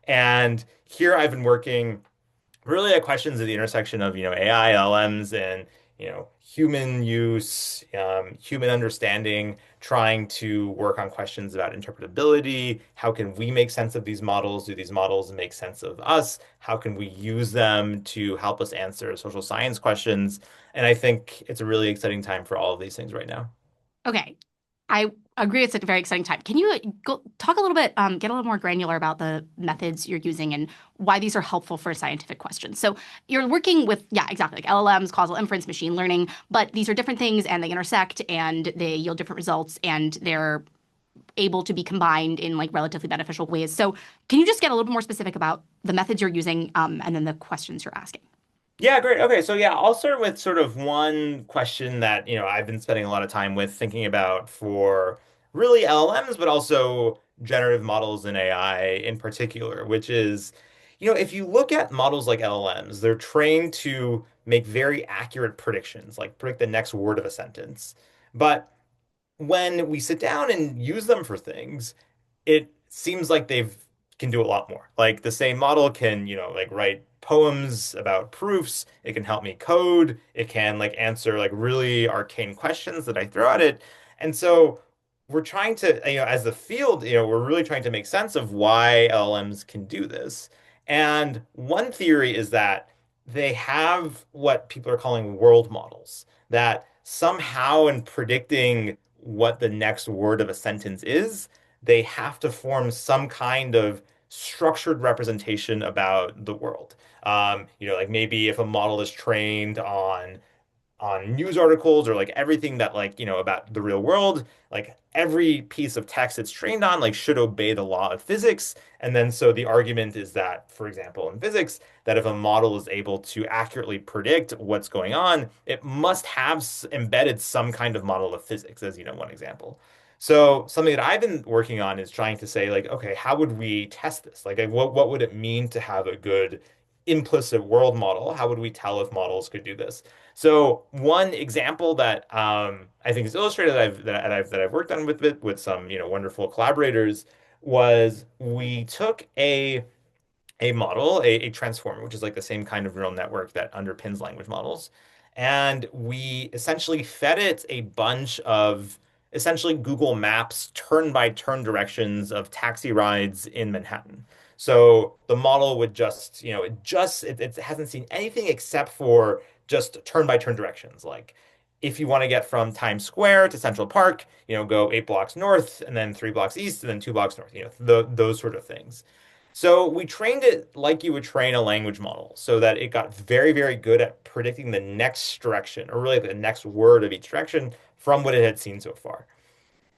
And here I've been working really at questions at the intersection of, AI, LLMs, and, human use, human understanding, trying to work on questions about interpretability. How can we make sense of these models? Do these models make sense of us? How can we use them to help us answer social science questions? And I think it's a really exciting time for all of these things right now. Okay, I agree. It's a very exciting time. Can you go talk a little bit, get a little more granular about the methods you're using and why these are helpful for scientific questions? So you're working with, yeah, exactly, like LLMs, causal inference, machine learning, but these are different things and they intersect and they yield different results and they're able to be combined in like relatively beneficial ways. So can you just get a little bit more specific about the methods you're using, and then the questions you're asking? Yeah, great. Okay, so yeah, I'll start with sort of one question that, I've been spending a lot of time with thinking about for really LLMs, but also generative models in AI in particular, which is, if you look at models like LLMs, they're trained to make very accurate predictions, like predict the next word of a sentence. But when we sit down and use them for things, it seems like they've can do a lot more. Like the same model can, like write poems about proofs. It can help me code. It can like answer like really arcane questions that I throw at it. And so we're trying to, as the field, we're really trying to make sense of why LLMs can do this. And one theory is that they have what people are calling world models, that somehow in predicting what the next word of a sentence is, they have to form some kind of structured representation about the world. Like maybe if a model is trained on news articles or like everything that like, about the real world, like every piece of text it's trained on like should obey the law of physics. And then so the argument is that, for example, in physics, that if a model is able to accurately predict what's going on, it must have embedded some kind of model of physics, as one example. So something that I've been working on is trying to say like, okay, how would we test this? Like, what would it mean to have a good implicit world model? How would we tell if models could do this? So one example that I think is illustrated that I've worked on with it with some wonderful collaborators was we took a model, a transformer, which is like the same kind of neural network that underpins language models. And we essentially fed it a bunch of essentially Google Maps turn-by-turn directions of taxi rides in Manhattan. So the model would just, it hasn't seen anything except for just turn-by-turn directions. Like if you want to get from Times Square to Central Park, go 8 blocks north and then 3 blocks east and then 2 blocks north, those sort of things. So we trained it like you would train a language model so that it got very, very good at predicting the next direction, or really the next word of each direction from what it had seen so far.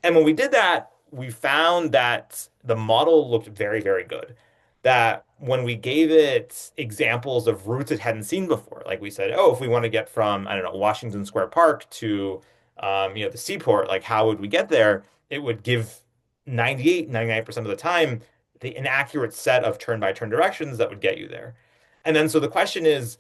And when we did that, we found that the model looked very, very good. That when we gave it examples of routes it hadn't seen before, like we said, oh, if we want to get from, I don't know, Washington Square Park to, the seaport, like how would we get there? It would give 98, 99% of the time the inaccurate set of turn-by-turn directions that would get you there. And then so the question is,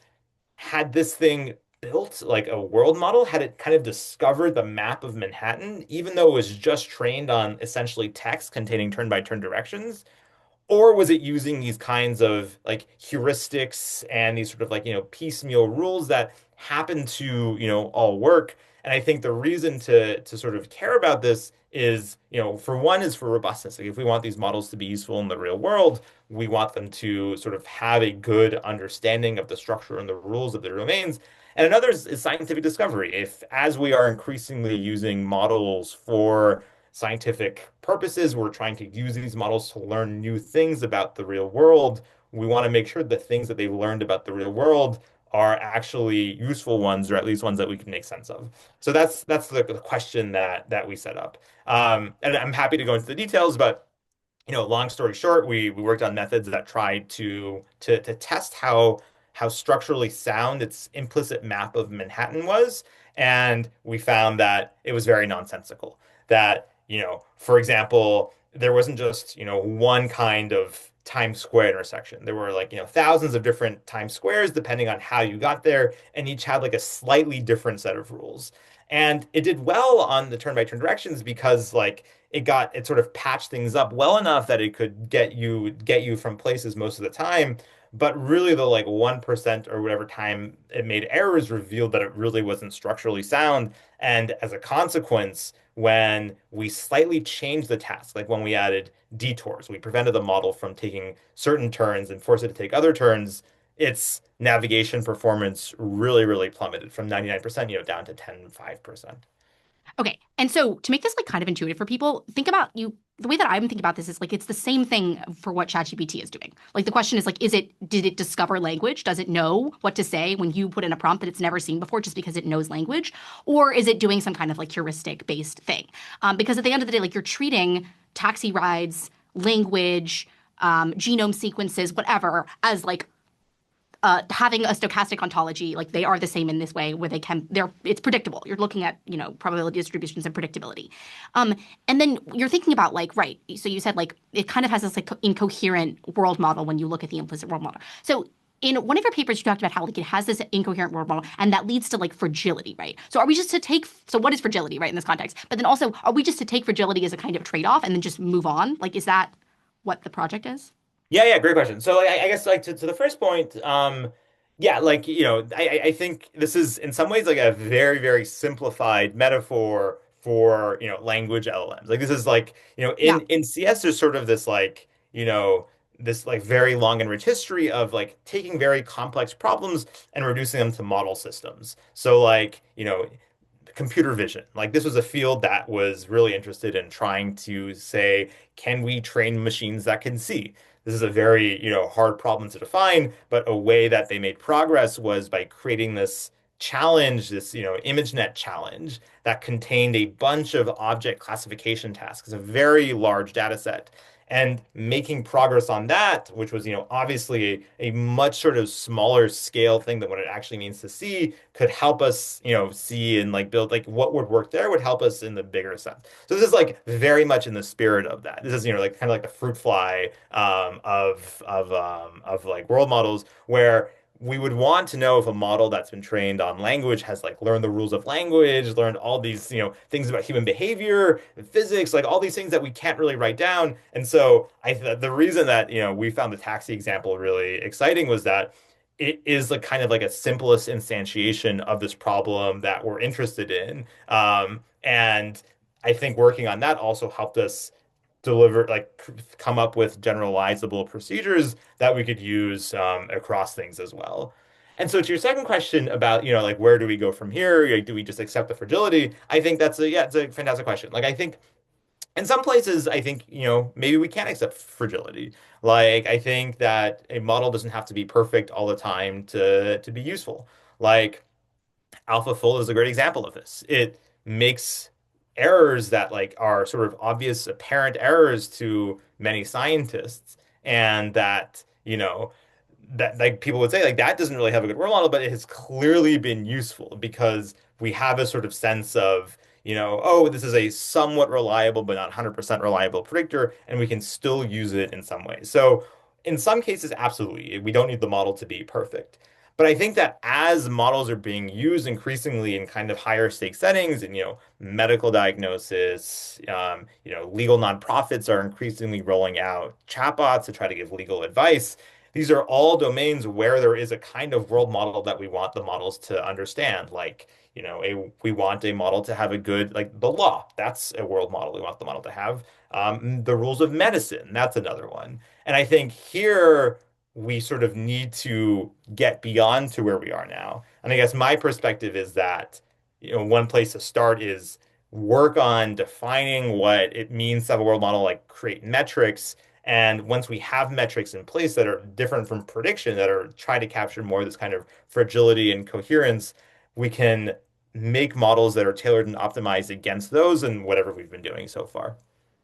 had this thing built like a world model? Had it kind of discovered the map of Manhattan, even though it was just trained on essentially text containing turn-by-turn directions? Or was it using these kinds of like heuristics and these sort of like, piecemeal rules that happen to, all work? And I think the reason to sort of care about this is, for one is for robustness. Like if we want these models to be useful in the real world, we want them to sort of have a good understanding of the structure and the rules of their domains. And another is scientific discovery. If as we are increasingly using models for scientific purposes. We're trying to use these models to learn new things about the real world. We want to make sure the things that they've learned about the real world are actually useful ones, or at least ones that we can make sense of. So that's the question that we set up. And I'm happy to go into the details, but long story short, we worked on methods that tried to test how structurally sound its implicit map of Manhattan was, and we found that it was very nonsensical. That, for example, there wasn't just, one kind of Times Square intersection. There were like, thousands of different Times Squares depending on how you got there, and each had like a slightly different set of rules. And it did well on the turn-by-turn directions because like it sort of patched things up well enough that it could get you from places most of the time. But really the like 1% or whatever time it made errors revealed that it really wasn't structurally sound. And as a consequence, when we slightly changed the task, like when we added detours, we prevented the model from taking certain turns and forced it to take other turns, its navigation performance really, really plummeted from 99%, down to 10, 5%. Okay. And so to make this like kind of intuitive for people, think about you the way that I'm thinking about this is like it's the same thing for what ChatGPT is doing. Like the question is like, did it discover language? Does it know what to say when you put in a prompt that it's never seen before just because it knows language? Or is it doing some kind of like heuristic based thing? Because at the end of the day, like you're treating taxi rides, language, genome sequences, whatever, as like having a stochastic ontology, like they are the same in this way where it's predictable. You're looking at, probability distributions and predictability. And then you're thinking about like, right. So you said like, it kind of has this like incoherent world model when you look at the implicit world model. So in one of your papers, you talked about how like it has this incoherent world model and that leads to like fragility, right? So what is fragility, right, in this context? But then also, are we just to take fragility as a kind of trade-off and then just move on? Like, is that what the project is? Yeah, yeah, great question. So like, I guess like to the first point, yeah, like I think this is in some ways like a very, very simplified metaphor for language LLMs. Like this is like Yeah. in CS there's sort of this like this like very long and rich history of like taking very complex problems and reducing them to model systems. So like computer vision. Like this was a field that was really interested in trying to say, can we train machines that can see? This is a very, hard problem to define, but a way that they made progress was by creating this challenge, this, ImageNet challenge that contained a bunch of object classification tasks, a very large data set. And making progress on that, which was, obviously a much sort of smaller scale thing than what it actually means to see, could help us, see and like build like what would work there would help us in the bigger sense. So this is like very much in the spirit of that. This is, like kind of like the fruit fly of like world models where we would want to know if a model that's been trained on language has like learned the rules of language, learned all these, things about human behavior, physics, like all these things that we can't really write down. And so the reason that, we found the taxi example really exciting was that it is like kind of like a simplest instantiation of this problem that we're interested in. And I think working on that also helped us deliver like come up with generalizable procedures that we could use across things as well. And so to your second question about, like where do we go from here? Like, do we just accept the fragility? I think it's a fantastic question. Like I think in some places, I think, maybe we can accept fragility. Like I think that a model doesn't have to be perfect all the time to be useful. Like AlphaFold is a great example of this. It makes errors that like are sort of obvious, apparent errors to many scientists, and that that like people would say like that doesn't really have a good role model, but it has clearly been useful because we have a sort of sense of oh, this is a somewhat reliable but not 100% reliable predictor, and we can still use it in some ways. So in some cases, absolutely, we don't need the model to be perfect. But I think that as models are being used increasingly in kind of higher stake settings and, medical diagnosis, legal nonprofits are increasingly rolling out chatbots to try to give legal advice. These are all domains where there is a kind of world model that we want the models to understand. Like, we want a model to have a good, like the law, that's a world model we want the model to have. The rules of medicine, that's another one. And I think here, we sort of need to get beyond to where we are now. And I guess my perspective is that, one place to start is work on defining what it means to have a world model, like create metrics. And once we have metrics in place that are different from prediction, that are trying to capture more of this kind of fragility and coherence, we can make models that are tailored and optimized against those and whatever we've been doing so far.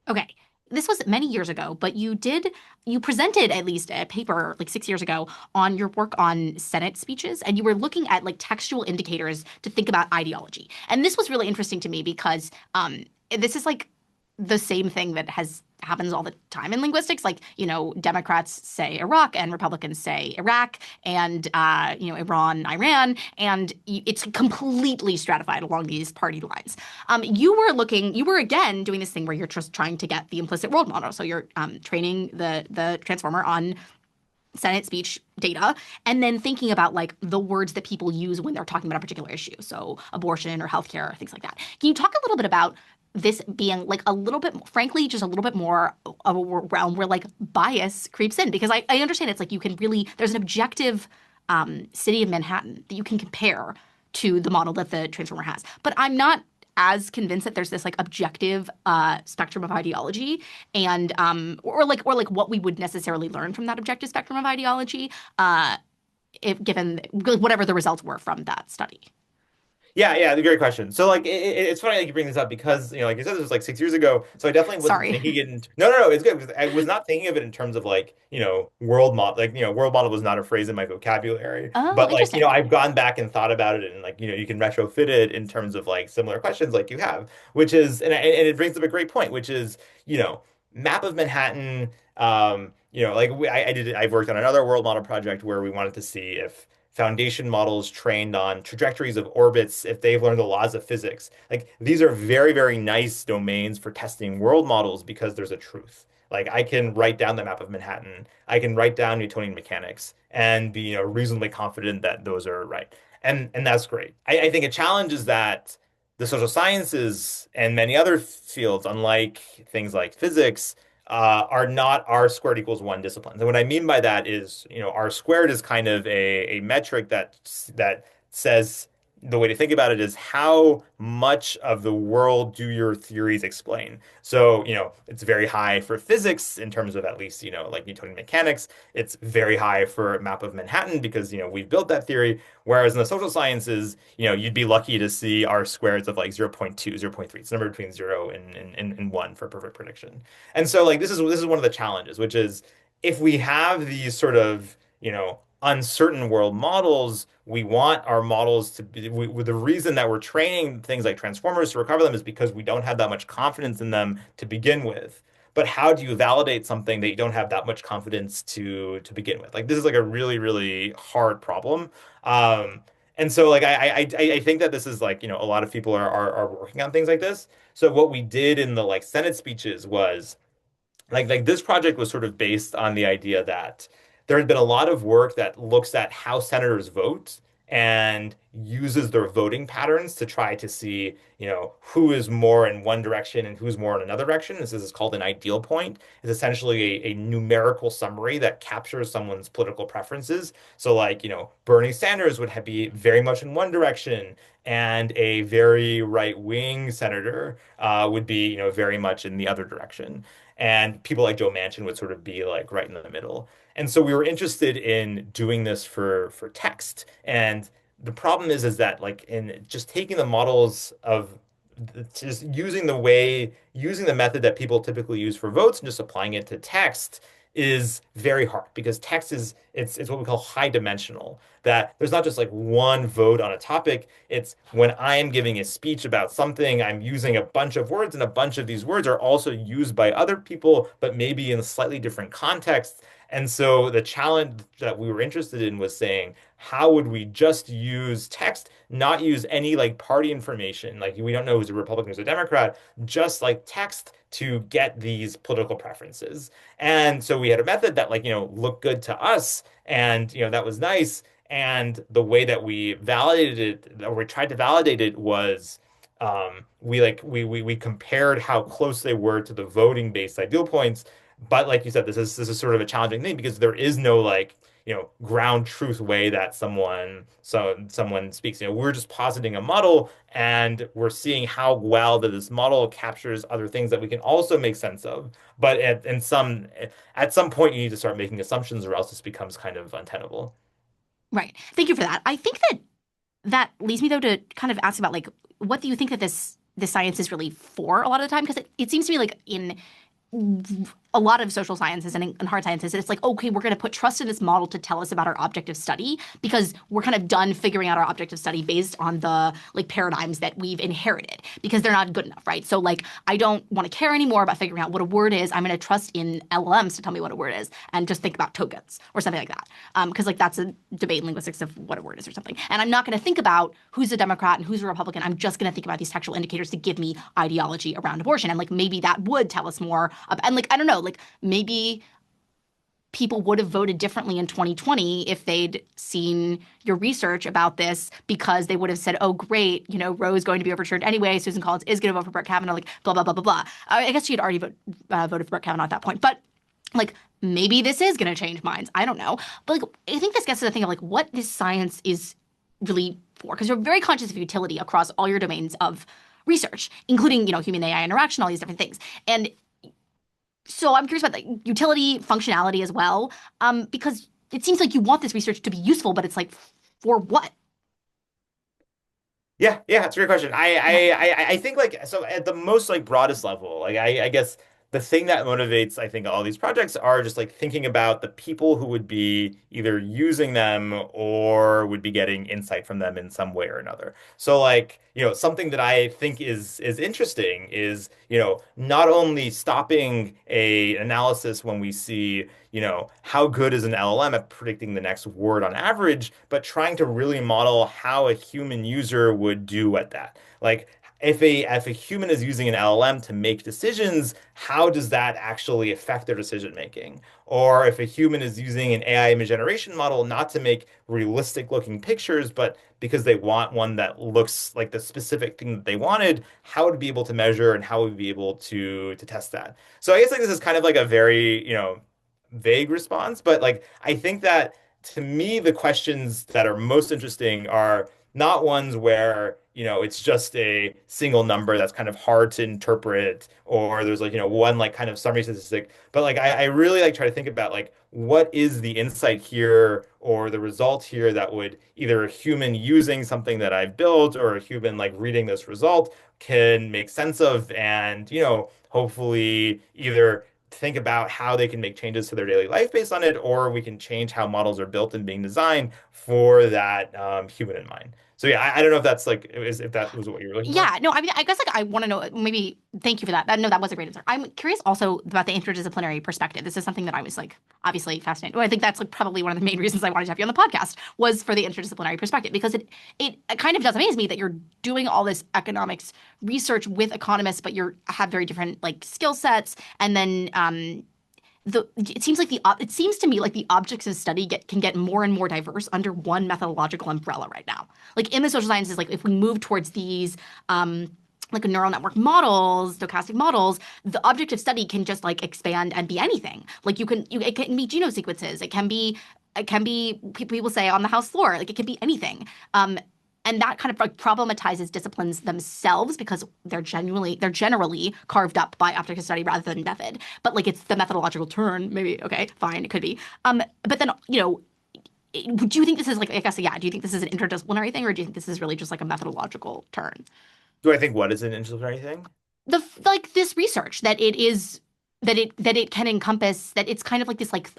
Okay. This was many years ago, but you presented at least a paper like 6 years ago on your work on Senate speeches, and you were looking at like textual indicators to think about ideology. And this was really interesting to me because this is like the same thing that has happens all the time in linguistics. Like, Democrats say Iraq and Republicans say Iraq and, Iran, Iran, and it's completely stratified along these party lines. You were again doing this thing where you're just trying to get the implicit world model. So you're training the transformer on Senate speech data, and then thinking about like the words that people use when they're talking about a particular issue. So abortion or healthcare or things like that. Can you talk a little bit about this being like a little bit, frankly, just a little bit more of a realm where like bias creeps in? Because I understand it's like you can really, there's an objective city of Manhattan that you can compare to the model that the transformer has. But I'm not as convinced that there's this like objective spectrum of ideology and or like what we would necessarily learn from that objective spectrum of ideology if given whatever the results were from that study. Yeah, yeah, great question. So like it's funny that you bring this up because like you said this was like 6 years ago. So I definitely wasn't Sorry. thinking it in no, it's good because I was not thinking of it in terms of like, world model like world model was not a phrase in my vocabulary. Oh, But like, interesting. I've gone back and thought about it and like, you can retrofit it in terms of like similar questions like you have, which is and it brings up a great point, which is, map of Manhattan, like I've worked on another world model project where we wanted to see if foundation models trained on trajectories of orbits, if they've learned the laws of physics. Like these are very, very nice domains for testing world models because there's a truth. Like I can write down the map of Manhattan, I can write down Newtonian mechanics and be, reasonably confident that those are right. And that's great. I think a challenge is that the social sciences and many other fields, unlike things like physics, are not R squared equals one disciplines. And what I mean by that is, R squared is kind of a metric that says the way to think about it is how much of the world do your theories explain? So, it's very high for physics in terms of at least, like Newtonian mechanics. It's very high for map of Manhattan because, we've built that theory. Whereas in the social sciences, you'd be lucky to see R squareds of like 0.2, 0.3. It's a number between 0 and 1 for perfect prediction. And so like this is one of the challenges, which is if we have these sort of, uncertain world models, we want our models to be the reason that we're training things like transformers to recover them is because we don't have that much confidence in them to begin with. But how do you validate something that you don't have that much confidence to begin with? Like this is like a really, really hard problem. And so like I think that this is like, a lot of people are working on things like this. So what we did in the like Senate speeches was like this project was sort of based on the idea that there had been a lot of work that looks at how senators vote and uses their voting patterns to try to see, who is more in one direction and who's more in another direction. This is called an ideal point. It's essentially a numerical summary that captures someone's political preferences. So like, Bernie Sanders would be very much in one direction and a very right-wing senator would be, very much in the other direction. And people like Joe Manchin would sort of be like right in the middle. And so we were interested in doing this for text. And the problem is that like in just taking the models of just using the method that people typically use for votes and just applying it to text is very hard because text is it's what we call high dimensional. That there's not just like one vote on a topic. It's when I am giving a speech about something, I'm using a bunch of words, and a bunch of these words are also used by other people, but maybe in slightly different contexts. And so the challenge that we were interested in was saying, how would we just use text, not use any like party information, like we don't know who's a Republican, who's a Democrat, just like text to get these political preferences. And so we had a method that like, looked good to us and, that was nice. And the way that we validated it, or we tried to validate it was we compared how close they were to the voting based ideal points. But like you said, this is sort of a challenging thing because there is no like, ground truth way that someone speaks. We're just positing a model and we're seeing how well that this model captures other things that we can also make sense of. But at some point you need to start making assumptions or else this becomes kind of untenable. Right. Thank you for that. I think that leads me though to kind of ask about like what do you think that this science is really for a lot of the time? Because it seems to me like in a lot of social sciences and hard sciences, it's like, okay, we're going to put trust in this model to tell us about our object of study because we're kind of done figuring out our object of study based on the like paradigms that we've inherited because they're not good enough, right? So like, I don't want to care anymore about figuring out what a word is. I'm going to trust in LLMs to tell me what a word is and just think about tokens or something like that. Because like that's a debate in linguistics of what a word is or something. And I'm not going to think about who's a Democrat and who's a Republican. I'm just going to think about these textual indicators to give me ideology around abortion. And like maybe that would tell us more. And like I don't know, like maybe people would have voted differently in 2020 if they'd seen your research about this because they would have said, oh, great, you know, Roe is going to be overturned anyway. Susan Collins is going to vote for Brett Kavanaugh, like blah, blah, blah, blah, blah. I guess she had already voted for Brett Kavanaugh at that point. But like maybe this is going to change minds. I don't know. But like I think this gets to the thing of like what this science is really for because you're very conscious of utility across all your domains of research, including, you know, human AI interaction, all these different things. And so I'm curious about the utility, functionality as well, because it seems like you want this research to be useful, but it's like for what? Yeah, yeah, that's a great question. Yeah. I think like so at the most like broadest level, like I guess the thing that motivates I think all these projects are just like thinking about the people who would be either using them or would be getting insight from them in some way or another. So like, you know, something that I think is interesting is, you know, not only stopping a analysis when we see you know, how good is an LLM at predicting the next word on average, but trying to really model how a human user would do at that. Like if a human is using an LLM to make decisions, how does that actually affect their decision making? Or if a human is using an AI image generation model not to make realistic looking pictures, but because they want one that looks like the specific thing that they wanted, how would we be able to measure and how would we be able to test that? So I guess like this is kind of like a very, you know, vague response, but like I think that to me the questions that are most interesting are not ones where, you know, it's just a single number that's kind of hard to interpret or there's like, you know, one like kind of summary statistic, but like I really like try to think about like what is the insight here or the result here that would either a human using something that I've built or a human like reading this result can make sense of and, you know, hopefully either think about how they can make changes to their daily life based on it, or we can change how models are built and being designed for that human in mind. So yeah, I don't know if that's like if that was what you were looking for. Yeah, no, I mean, I guess like I want to know, maybe thank you for that. No, that was a great answer. I'm curious also about the interdisciplinary perspective. This is something that I was like obviously fascinated. Well, I think that's like probably one of the main reasons I wanted to have you on the podcast was for the interdisciplinary perspective because it kind of does amaze me that you're doing all this economics research with economists, but you have very different like skill sets, and then it seems like it seems to me like the objects of study can get more and more diverse under one methodological umbrella right now. Like in the social sciences, like if we move towards these like neural network models, stochastic models, the object of study can just like expand and be anything. Like it can be genome sequences. It can be people say on the house floor. Like it can be anything. And that kind of like problematizes disciplines themselves because they're generally carved up by object of study rather than method. But like it's the methodological turn, maybe okay, fine, it could be. But then you know, do you think this is like I guess yeah? Do you think this is an interdisciplinary thing, or do you think this is really just like a methodological turn? Do I think what is an interdisciplinary thing? Like this research that it is that it can encompass that it's kind of like this like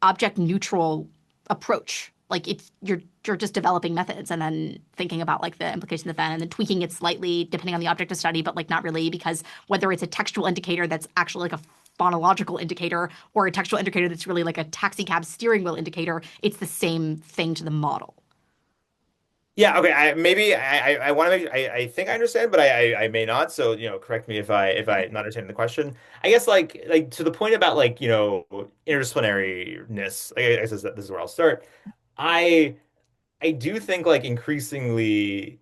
object neutral approach like it's you're just developing methods and then thinking about like the implications of that and then tweaking it slightly depending on the object of study but like not really because whether it's a textual indicator that's actually like a phonological indicator or a textual indicator that's really like a taxi cab steering wheel indicator it's the same thing to the model. Yeah, okay. I want to make I think I understand, but I may not. So, you know, correct me if I not understanding the question. I guess like to the point about like, you know, interdisciplinariness, I guess this is where I'll start. I I do think like increasingly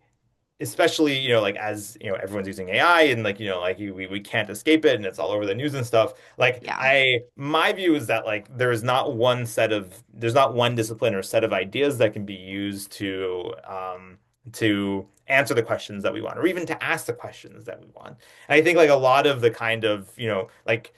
especially, you know, like as, you know, everyone's using AI and like, you know, like we can't escape it and it's all over the news and stuff. Like Yeah. my view is that like there's not one discipline or set of ideas that can be used to answer the questions that we want or even to ask the questions that we want. And I think like a lot of the kind of, you know, like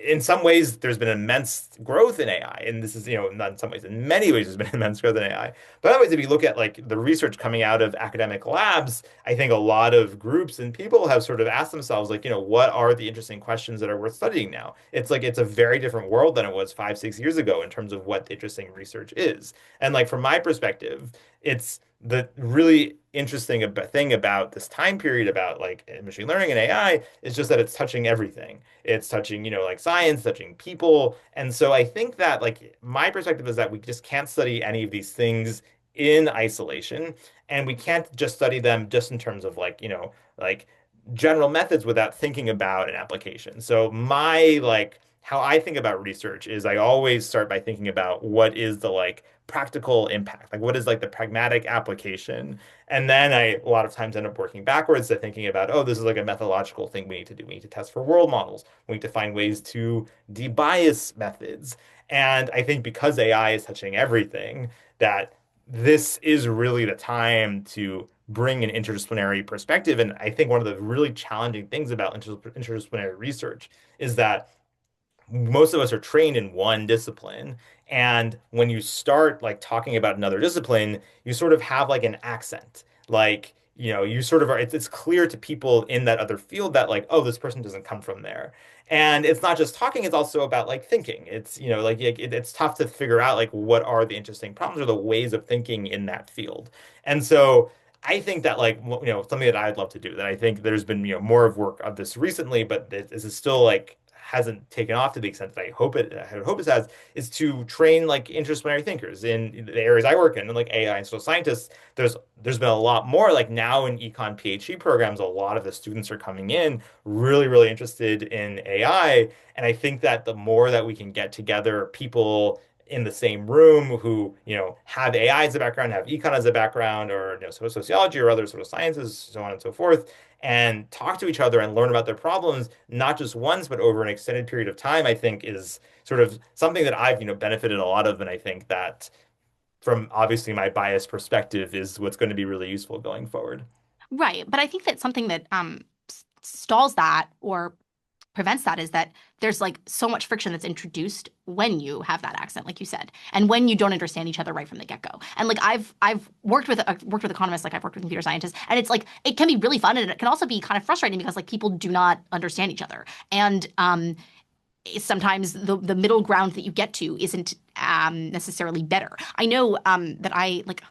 in some ways there's been immense growth in AI, and this is, not in some ways, in many ways there's been immense growth in AI. But otherwise, if you look at like the research coming out of academic labs, I think a lot of groups and people have sort of asked themselves, like, what are the interesting questions that are worth studying now? It's like it's a very different world than it was 5, 6 years ago in terms of what interesting research is. And like from my perspective, it's the really interesting thing about this time period about like machine learning and AI is just that it's touching everything. It's touching, like science, touching people. And so I think that like my perspective is that we just can't study any of these things in isolation. And we can't just study them just in terms of like, like general methods without thinking about an application. So my like how I think about research is I always start by thinking about what is the like practical impact, like what is like the pragmatic application. And then I a lot of times end up working backwards to thinking about, oh, this is like a methodological thing we need to do. We need to test for world models. We need to find ways to debias methods. And I think because AI is touching everything, that this is really the time to bring an interdisciplinary perspective. And I think one of the really challenging things about interdisciplinary research is that most of us are trained in one discipline. And when you start like talking about another discipline, you sort of have like an accent. Like, you sort of are, it's clear to people in that other field that like, oh, this person doesn't come from there. And it's not just talking, it's also about like thinking. It's, like it's tough to figure out like what are the interesting problems or the ways of thinking in that field. And so I think that like, something that I'd love to do that I think there's been, more of work of this recently, but this is still like hasn't taken off to the extent that I hope it has, is to train like interdisciplinary thinkers in the areas I work in, and like AI and social scientists. There's been a lot more like now in econ PhD programs, a lot of the students are coming in really, really interested in AI. And I think that the more that we can get together people in the same room who, have AI as a background, have econ as a background, or sociology or other sort of sciences, so on and so forth, and talk to each other and learn about their problems, not just once, but over an extended period of time, I think is sort of something that I've, benefited a lot of. And I think that from obviously my biased perspective is what's going to be really useful going forward. Right. But I think that something that stalls that or prevents that is that there's like so much friction that's introduced when you have that accent, like you said, and when you don't understand each other right from the get-go. And like I've worked with economists, like I've worked with computer scientists, and it's like it can be really fun, and it can also be kind of frustrating because like people do not understand each other, and sometimes the middle ground that you get to isn't necessarily better. I know that I like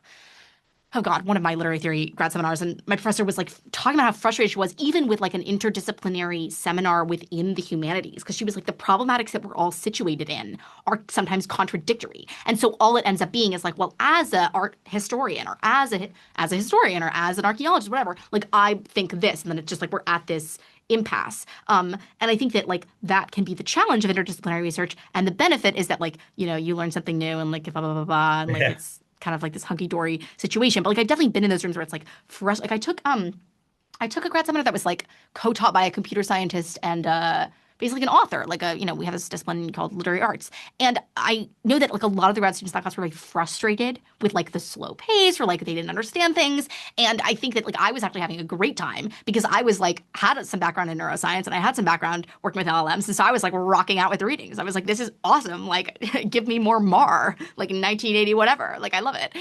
oh God, one of my literary theory grad seminars, and my professor was like talking about how frustrated she was, even with like an interdisciplinary seminar within the humanities, because she was like, the problematics that we're all situated in are sometimes contradictory, and so all it ends up being is like, well, as a art historian, or as a historian, or as an archaeologist, whatever, like I think this, and then it's just like we're at this impasse. And I think that like that can be the challenge of interdisciplinary research, and the benefit is that like you learn something new, and like blah blah blah blah, and like Yeah. it's kind of like this hunky-dory situation. But like I've definitely been in those rooms where it's like fresh. Like I took a grad seminar that was like co-taught by a computer scientist and basically an author. Like we have this discipline called literary arts, and I know that like a lot of the grad students in that class were like frustrated with like the slow pace, or like they didn't understand things. And I think that like I was actually having a great time because I was like had some background in neuroscience, and I had some background working with LLMs, and so I was like rocking out with the readings. I was like, this is awesome. Like give me more Mar, like in 1980 whatever. Like I love it.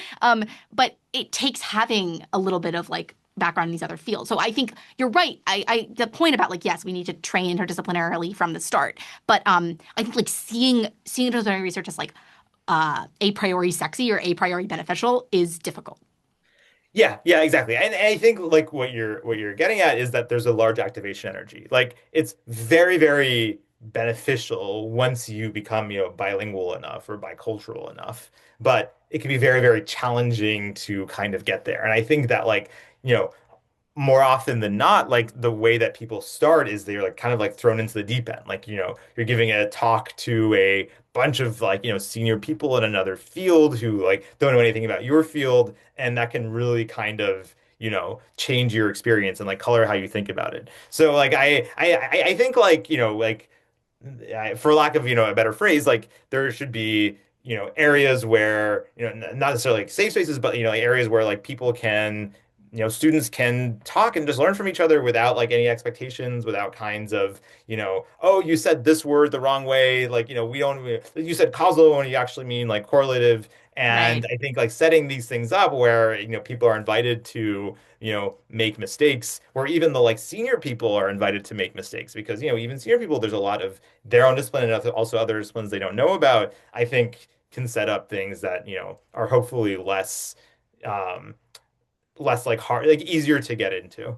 But it takes having a little bit of like background in these other fields. So I think you're right. The point about like, yes, we need to train interdisciplinarily from the start. But I think like seeing interdisciplinary research as like a priori sexy or a priori beneficial is difficult. Yeah, yeah, exactly. And I think like what you're getting at is that there's a large activation energy. Like it's very, very beneficial once you become, bilingual enough or bicultural enough. But it can be very, very challenging to kind of get there. And I think that like, you know, more often than not, like the way that people start is they're like kind of like thrown into the deep end. Like, you're giving a talk to a bunch of like, senior people in another field who like don't know anything about your field, and that can really kind of, change your experience and like color how you think about it. So like I think like, like for lack of, a better phrase, like there should be, areas where, not necessarily like safe spaces, but like areas where like people can, students can talk and just learn from each other without like any expectations, without kinds of, oh, you said this word the wrong way. Like, we don't, you said causal when you actually mean like correlative. And Right. I think like setting these things up where, people are invited to, make mistakes, where even the like senior people are invited to make mistakes because, even senior people, there's a lot of their own discipline and also other disciplines they don't know about, I think can set up things that, are hopefully less, um, less like hard, like easier to get into.